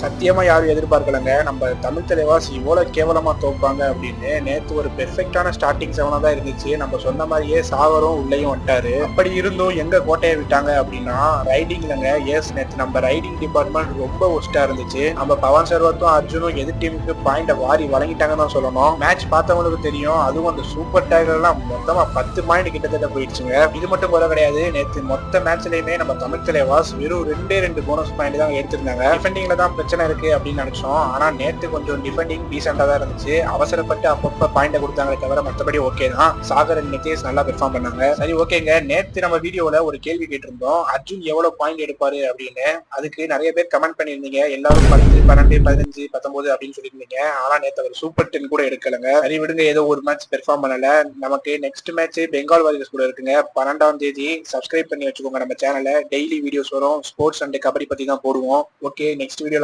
சத்தியமா யாரும் எதிர்பார்க்கலங்க நம்ம தமிழ் தலைவாஸ் இவ்வளவு கேவலமா தோப்பாங்க அப்படின்னு. நேத்து ஒரு பெர்ஃபெக்டான ஸ்டார்டிங் 7 தான் இருந்துச்சு. நம்ம சொன்ன மாதிரியே சாகரும் உள்ளேயும் வந்துட்டாரு. அப்படி இருந்தும் எங்க கோட்டையை விட்டாங்க அப்படின்னா ரைடிங்லங்க. எஸ், நேத்து நம்ம ரைடிங் டிபார்ட்மெண்ட் ரொம்ப ஒஸ்டா இருந்துச்சு. நம்ம பவன் சர்வத்தும் அர்ஜுனும் எதிர் டீமுக்கு பாயிண்ட வாரி வழங்கிட்டாங்கன்னு தான் சொல்லணும். மேட்ச் பார்த்தவங்களுக்கு தெரியும். அதுவும் அந்த சூப்பர் டைகர் எல்லாம் மொத்தமா 10 பாயிண்ட் கிட்டத்தட்ட போயிடுச்சுங்க. இது மட்டும் போல கிடையாது, நேத்து மொத்த மேட்ச்லயுமே நம்ம தமிழ் தலைவாஸ் வெறும் 2 போனஸ் பாயிண்ட் தான் எடுத்திருந்தாங்க. டிஃபெண்டிங்ல தான் பிரச்சனை இருக்கு அப்படின்னு நினைச்சோம். ஆனா நேத்து கொஞ்சம் டிஃபெண்டிங் டீசெண்டா தான் இருந்துச்சு. அவசரப்பட்டு அப்பப்ப பாயிண்ட கொடுத்தாங்களே தவிர மற்றபடி ஓகே தான். சாகர் நிதேஷ் நல்லா பெர்ஃபார்ம் பண்ணாங்க. சரி, ஓகேங்க. நேத்து நம்ம வீடியோல ஒரு கேள்வி கேட்டிருந்தோம், அர்ஜுன் எவ்வளவு பாயிண்ட் எடுப்பாரு அப்படின்னு. அதுக்கு நிறைய பேர் கமெண்ட் பண்ணிருந்தீங்க. எல்லாரும் 10, 12, 15, 19 அப்படின்னு சொல்லியிருந்தீங்க. ஆனா நேத்து அவர் சூப்பர் 10 கூட எடுக்கலங்க. சரி விடுங்க, ஏதோ ஒரு மேட்ச் பெர்ஃபார்ம் பண்ணல. நமக்கு நெக்ஸ்ட் மேட்ச் பெங்கால் வாரியர்ஸ் கூட இருக்குங்க. 12ஆம் தேதி. சப்ஸ்கிரைப் பண்ணி வச்சுக்கோங்க நம்ம சேனலை. டெய்லி வீடியோஸ் வரும். ஸ்போர்ட்ஸ் அண்ட் கபடி பத்தி தான் போடுவோம். ஓகே, நெக்ஸ்ட் வீடியோல